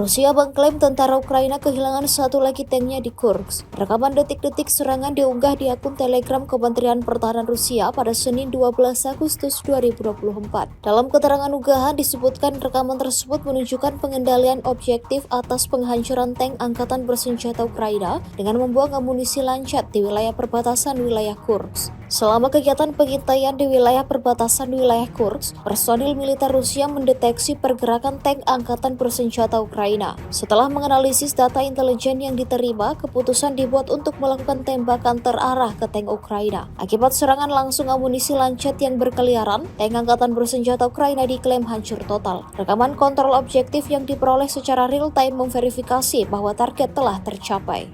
Rusia mengklaim tentara Ukraina kehilangan satu lagi tanknya di Kursk. Rekaman detik-detik serangan diunggah di akun Telegram Kementerian Pertahanan Rusia pada Senin 12 Agustus 2024. Dalam keterangan unggahan disebutkan rekaman tersebut menunjukkan pengendalian objektif atas penghancuran tank angkatan bersenjata Ukraina dengan membuang amunisi lancat di wilayah perbatasan wilayah Kursk. Selama kegiatan pengintaian di wilayah perbatasan wilayah Kursk, personil militer Rusia mendeteksi pergerakan tank angkatan bersenjata Ukraina. Setelah menganalisis data intelijen yang diterima, keputusan dibuat untuk melakukan tembakan terarah ke tank Ukraina. Akibat serangan langsung amunisi lancet yang berkeliaran, tank angkatan bersenjata Ukraina diklaim hancur total. Rekaman kontrol objektif yang diperoleh secara real-time memverifikasi bahwa target telah tercapai.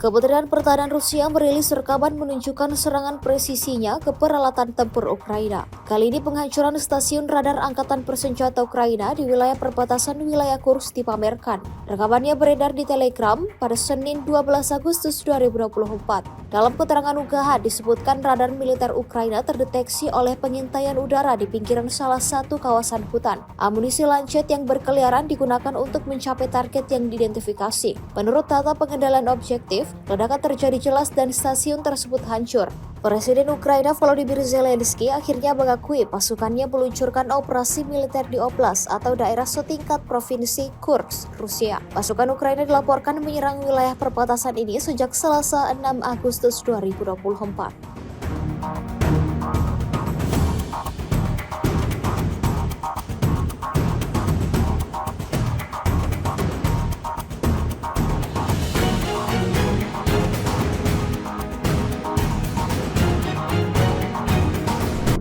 Kementerian Pertahanan Rusia merilis rekaman menunjukkan serangan presisinya ke peralatan tempur Ukraina. Kali ini penghancuran stasiun radar angkatan bersenjata Ukraina di wilayah perbatasan wilayah Kursk dipamerkan. Rekamannya beredar di Telegram pada Senin 12 Agustus 2024. Dalam keterangan unggahan disebutkan radar militer Ukraina terdeteksi oleh pengintaian udara di pinggiran salah satu kawasan hutan. Amunisi lancet yang berkeliaran digunakan untuk mencapai target yang diidentifikasi. Menurut data pengendalian objektif, ledakan terjadi jelas dan stasiun tersebut hancur. Presiden Ukraina Volodymyr Zelensky akhirnya mengakui pasukannya meluncurkan operasi militer di Oblast atau daerah setingkat provinsi Kursk, Rusia. Pasukan Ukraina dilaporkan menyerang wilayah perbatasan ini sejak Selasa 6 Agustus 2024.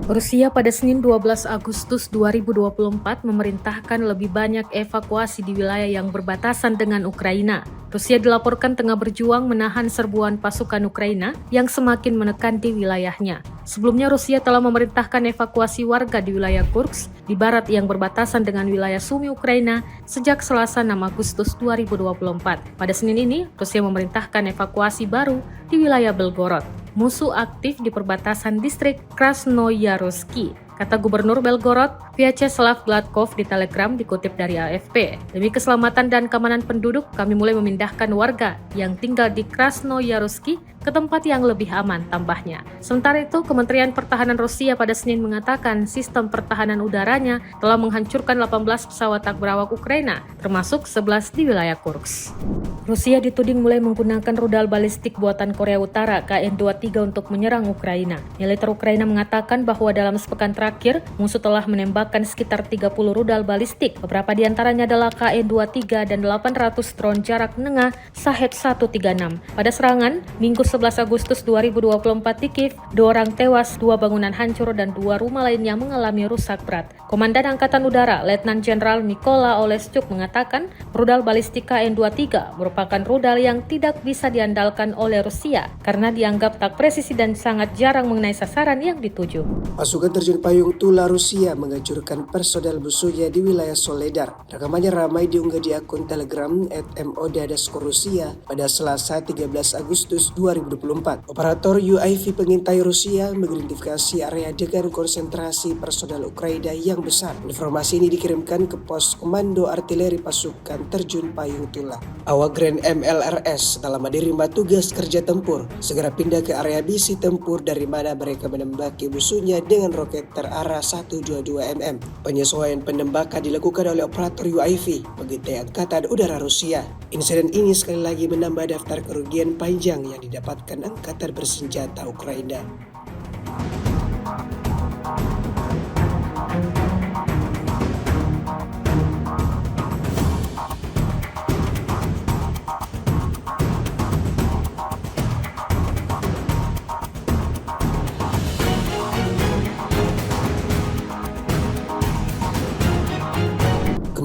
Rusia pada Senin 12 Agustus 2024 memerintahkan lebih banyak evakuasi di wilayah yang berbatasan dengan Ukraina. Rusia dilaporkan tengah berjuang menahan serbuan pasukan Ukraina yang semakin menekan di wilayahnya. Sebelumnya Rusia telah memerintahkan evakuasi warga di wilayah Kursk di barat yang berbatasan dengan wilayah Sumi Ukraina sejak Selasa 6 Agustus 2024. Pada Senin ini, Rusia memerintahkan evakuasi baru di wilayah Belgorod. Musuh aktif di perbatasan distrik Krasnoyarsky, kata Gubernur Belgorod, Vyacheslav Gladkov di Telegram dikutip dari AFP. Demi keselamatan dan keamanan penduduk, kami mulai memindahkan warga yang tinggal di Krasnoyarsky ke tempat yang lebih aman, tambahnya. Sementara itu, Kementerian Pertahanan Rusia pada Senin mengatakan sistem pertahanan udaranya telah menghancurkan 18 pesawat tak berawak Ukraina, termasuk 11 di wilayah Kursk. Rusia dituding mulai menggunakan rudal balistik buatan Korea Utara KN-23 untuk menyerang Ukraina. Militer Ukraina mengatakan bahwa dalam sepekan terakhir, musuh telah menembakkan sekitar 30 rudal balistik. Beberapa di antaranya adalah KN-23 dan 800 drone jarak menengah Shahed-136. Pada serangan, Minggu 11 Agustus 2024 di Kiev, 2 orang tewas, 2 bangunan hancur, dan 2 rumah lainnya mengalami rusak berat. Komandan Angkatan Udara, Letnan Jenderal Mykola Oleschuk mengatakan, rudal balistik KN-23 merupakan rudal yang tidak bisa diandalkan oleh Rusia karena dianggap tak presisi dan sangat jarang mengenai sasaran yang dituju. Pasukan terjun payung Tula Rusia menghancurkan personel musuhnya di wilayah Soledar. Rekamannya ramai diunggah di akun Telegram @MOD_Rusia pada Selasa 13 Agustus 2024. Operator UAV pengintai Rusia mengidentifikasi area dengan konsentrasi personel Ukraina yang besar. Informasi ini dikirimkan ke pos komando artileri pasukan terjun payung Tula. Awak Grand MLRS telah menerima tugas kerja tempur, segera pindah ke area misi tempur dari mana mereka menembaki musuhnya dengan roket terarah 122 mm. Penyesuaian penembakan dilakukan oleh operator UAV pengintai Angkatan Udara Rusia. Insiden ini sekali lagi menambah daftar kerugian panjang yang didapatkan Angkatan Bersenjata Ukraina.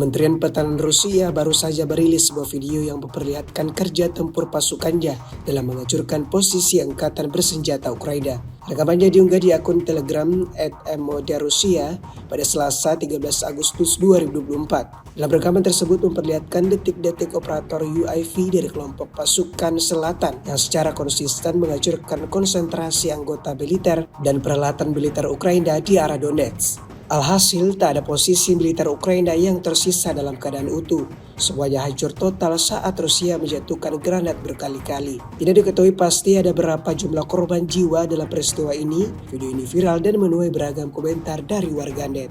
Kementerian Pertahanan Rusia baru saja merilis sebuah video yang memperlihatkan kerja tempur pasukannya dalam menghancurkan posisi angkatan bersenjata Ukraina. Rekamannya diunggah di akun Telegram @MODRusia pada Selasa 13 Agustus 2024. Dalam rekaman tersebut memperlihatkan detik-detik operator UAV dari kelompok pasukan selatan yang secara konsisten menghancurkan konsentrasi anggota militer dan peralatan militer Ukraina di arah Donetsk. Alhasil, tak ada posisi militer Ukraina yang tersisa dalam keadaan utuh. Semuanya hancur total saat Rusia menjatuhkan granat berkali-kali. Tidak diketahui pasti ada berapa jumlah korban jiwa dalam peristiwa ini. Video ini viral dan menuai beragam komentar dari warganet.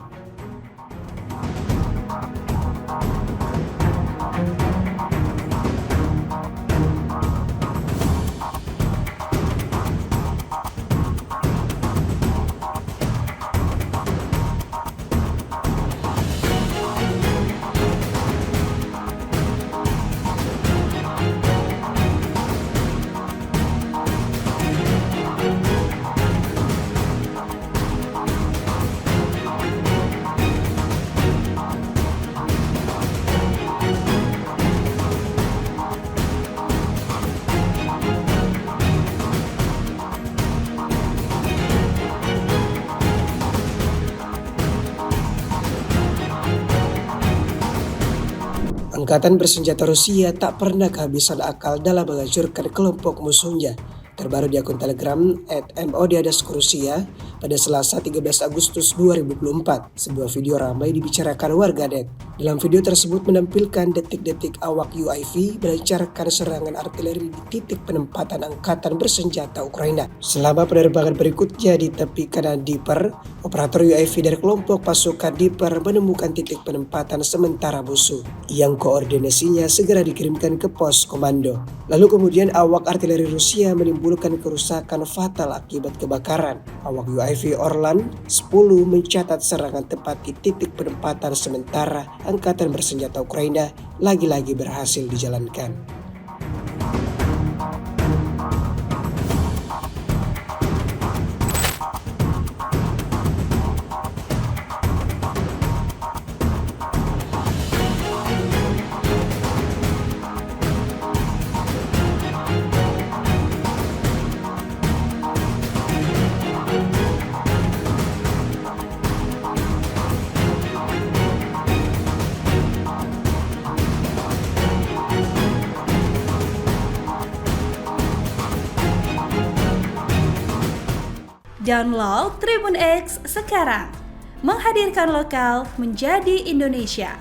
Angkatan bersenjata Rusia tak pernah kehabisan akal dalam menghancurkan kelompok musuhnya. Terbaru di akun Telegram @MOD_Rusia pada Selasa 13 Agustus 2024, sebuah video ramai dibicarakan warganet. Dalam video tersebut menampilkan detik-detik awak UAV melancarkan serangan artileri di titik penempatan angkatan bersenjata Ukraina. Selama penerbangan berikutnya di tepi kanan Dnipro, operator UAV dari kelompok pasukan Dnipro menemukan titik penempatan sementara musuh yang koordinasinya segera dikirimkan ke pos komando. Lalu kemudian awak artileri Rusia menimbulkan kerusakan fatal akibat kebakaran. Awak UAV Orlan 10 mencatat serangan tepat di titik penempatan sementara angkatan bersenjata Ukraina lagi-lagi berhasil dijalankan. Download Tribun X sekarang, menghadirkan lokal menjadi Indonesia.